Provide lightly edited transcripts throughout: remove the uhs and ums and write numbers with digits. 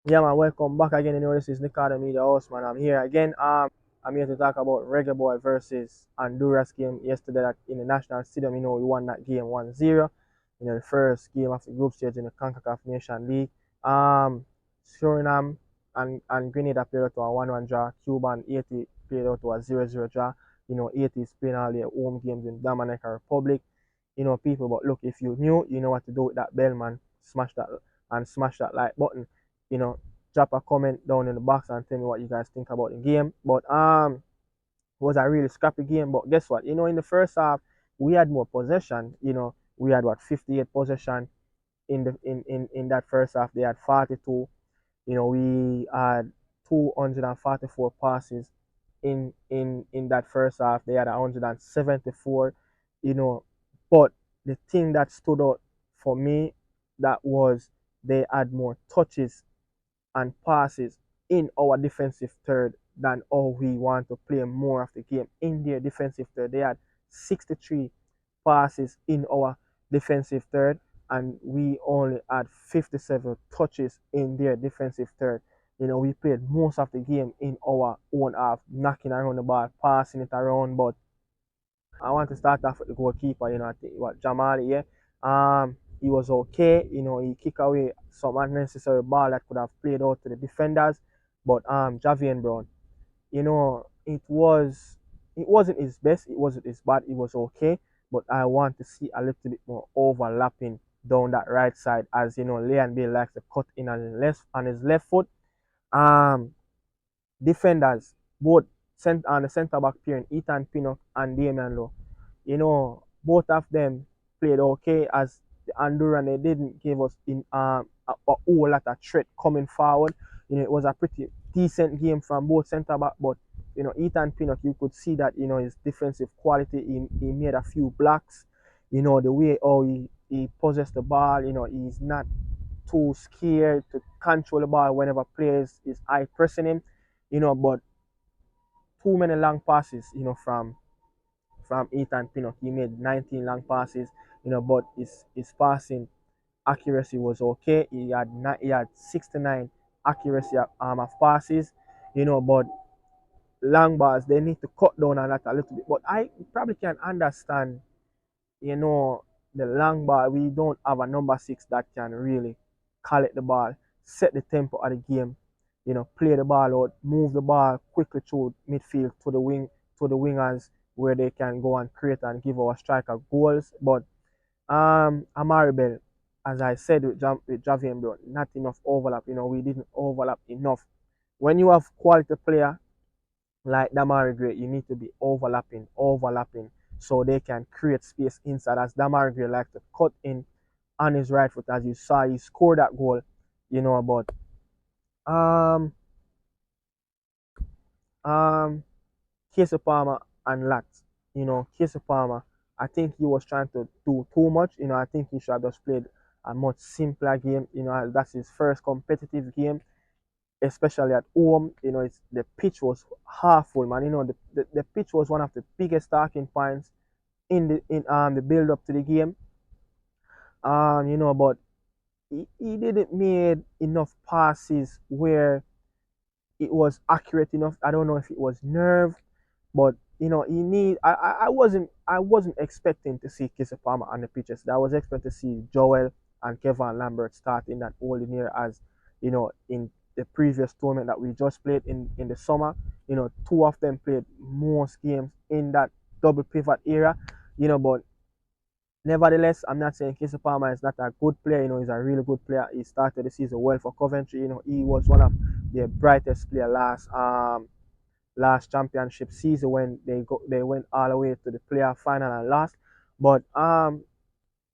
Yeah, man, welcome back again. This is Nicardo Media House, man. I'm here again. I'm here to talk about Reggae Boy versus Honduras game yesterday in the National Stadium. We won that game 1-0. The first game of the group stage in the CONCACAF Nation League. Suriname and Grenada played out to a 1-1 draw. Cuba and Haiti played out to a 0-0 draw. Haiti is playing all their home games in Dominican Republic. People, but look, if you knew, you know what to do with that bell, man. Smash that like button. You know, drop a comment down in the box and tell me what you guys think about the game. But it was a really scrappy game. But guess what? In the first half, we had more possession. We had 58 possession in that first half. They had 42. We had 244 passes in that first half. They had 174. You know, but the thing that stood out for me that was they had more touches and passes in our defensive third than how we want to play more of the game in their defensive third. They had 63 passes in our defensive third, and we only had 57 touches in their defensive third. We played most of the game in our own half, knocking around the ball, passing it around. But I want to start off with the goalkeeper. I think what Jamali, yeah. He was okay. He kicked away some unnecessary ball that could have played out to the defenders. But Javian Brown, it wasn't his best, it wasn't his bad, it was okay. But I want to see a little bit more overlapping down that right side, as Leon Bay likes to cut in on his left foot. Um Defenders, both on the centre back pairing, Ethan Pinnock and Damian Lowe. Both of them played okay, as the Honduran, they didn't give us a whole lot of threat coming forward. It was a pretty decent game from both centre back, but Ethan Pinnock, you could see that his defensive quality. He made a few blocks. The way how he possessed the ball. He's not too scared to control the ball whenever players is eye pressing him. But too many long passes. From Ethan Pinnock. He made 19 long passes, but his passing accuracy was okay. He had 69 accuracy of passes, but long balls, they need to cut down on that a little bit. But I probably can understand, the long ball. We don't have a number six that can really collect the ball, set the tempo of the game, play the ball out, move the ball quickly through midfield to the wingers, where they can go and create and give our striker goals. But Amaribel, as I said with Javier Brown, not enough overlap. We didn't overlap enough. When you have quality player like Demarai Gray, you need to be overlapping, so they can create space inside. As Demarai Gray like to cut in on his right foot, as you saw, he scored that goal. But um um Casey Palmer and Lat. Casey Palmer, I think he was trying to do too much. I think he should have just played a much simpler game. That's his first competitive game, especially at home. The pitch was half full, man. The pitch was one of the biggest talking points in the build up to the game. But he didn't made enough passes where it was accurate enough. I don't know if it was nerve, but he need. I wasn't expecting to see Kisse Palmer on the pitches. I was expecting to see Joel and Kevin Lambert starting that holding here, as in the previous tournament that we just played in the summer. Two of them played most games in that double pivot era. But nevertheless, I'm not saying Casey Palmer is not a good player. He's a really good player. He started the season well for Coventry. He was one of the brightest player last championship season, when they went all the way to the playoff final and lost. But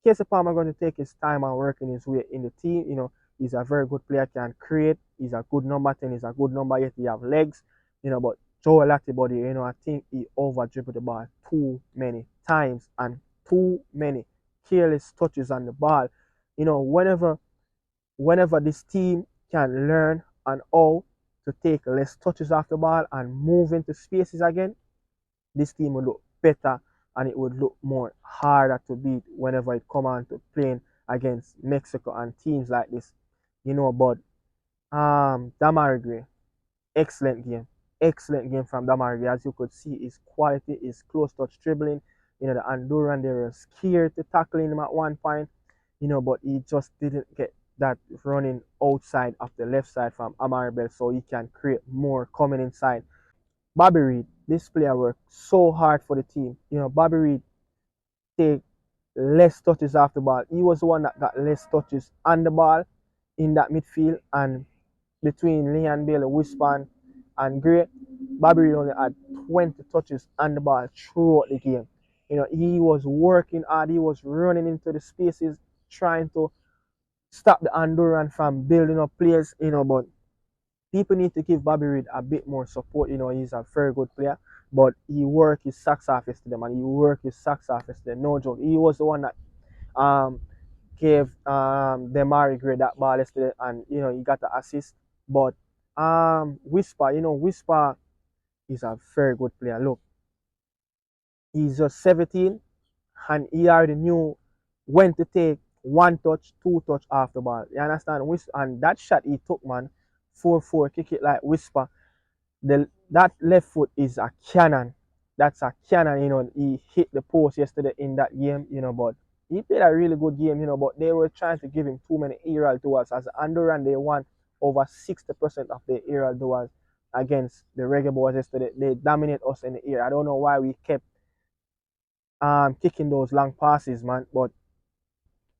Casey Palmer going to take his time and working his way in the team. He's a very good player, can create. He's a good number 10. He's a good number 8. He have legs. But Joel Latibody, I think he over dribbled the ball too many times, and too many careless touches on the ball. Whenever this team can learn and how to take less touches off the ball and move into spaces again, this team would look better, and it would look more harder to beat whenever it come on to playing against Mexico and teams like this. But Demarai Gray, excellent game. Excellent game from Demarai Gray. As you could see, his quality, his close touch dribbling. The Honduran, they were scared to tackle him at one point, but he just didn't get that running outside of the left side from Amarabel so he can create more coming inside. Bobby Reed, this player worked so hard for the team. Bobby Reed take less touches off the ball. He was the one that got less touches on the ball in that midfield, and between Leon Bailey, Wispan, and Gray, Bobby Reed only had 20 touches on the ball throughout the game. He was working hard. He was running into the spaces, trying to stop the Honduran from building up players. But people need to give Bobby Reed a bit more support. He's a very good player, but he worked his socks off yesterday, man. He worked his socks off yesterday. No joke. He was the one that um gave Demarai Gray that ball yesterday, and he got the assist. But Whisper is a very good player. Look, he's just 17, and he already knew when to take one touch, two touch off the ball. You understand? And that shot he took, man, 4-4, kick it like Whisper. That left foot is a cannon. That's a cannon. He hit the post yesterday in that game. But he played a really good game. But they were trying to give him too many aerial duels. As Honduran, they won over 60% of the aerial duels against the Reggae Boys yesterday. They dominate us in the air. I don't know why we kept kicking those long passes, man. But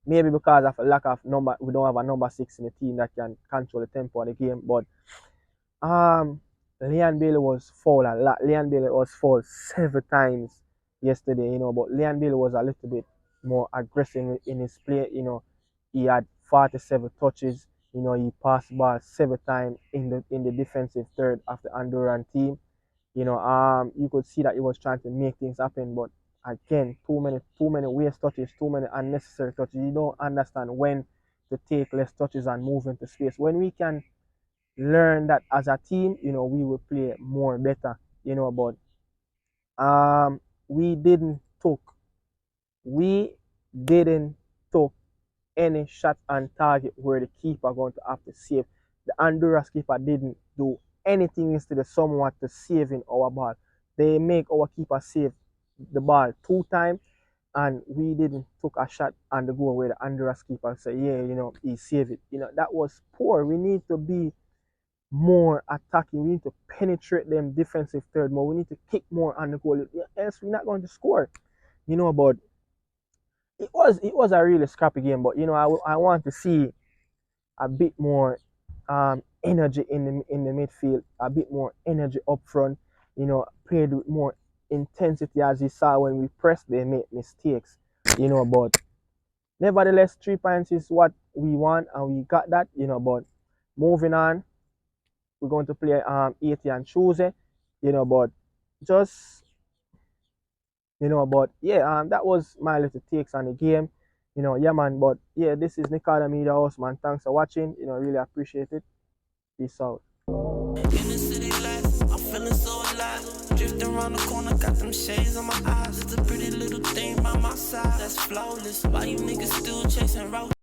maybe because of a lack of number, we don't have a number 6 in the team that can control the tempo of the game. But Leon Bailey was fouled a lot. Leon Bailey was fouled 7 times yesterday, but Leon Bailey was a little bit more aggressive in his play. He had 47 touches. He passed the ball 7 times in the defensive third of the Honduran team. You could see that he was trying to make things happen, but again, too many waste touches, too many unnecessary touches. You don't understand when to take less touches and move into space. When we can learn that as a team, we will play more better, but we didn't took we didn't took any shot on target where the keeper going to have to save. The Honduras keeper didn't do anything instead of somewhat to saving our ball. They make our keeper save the ball 2 times, and we didn't took a shot on the goal where the Honduras keeper say, yeah, he saved it. That was poor. We need to be more attacking. We need to penetrate them defensive third more. We need to kick more on the goal. Else we're not going to score. But it was a really scrappy game. But I want to see a bit more energy in the midfield, a bit more energy up front. Played with more intensity as you saw when we pressed. They made mistakes. But nevertheless, 3 points is what we want, and we got that. But moving on, we're going to play 80 and Tuesday, but just but yeah, that was my little takes on the game. Yeah, man. But yeah, this is Nicardo Media House, man. Thanks for watching. Really appreciate it. Peace out. In the city lights, I'm feeling so alive. Drifting around the corner, got them shades on my eyes. It's a pretty little thing by my side that's flawless. Why you niggas still chasing routes?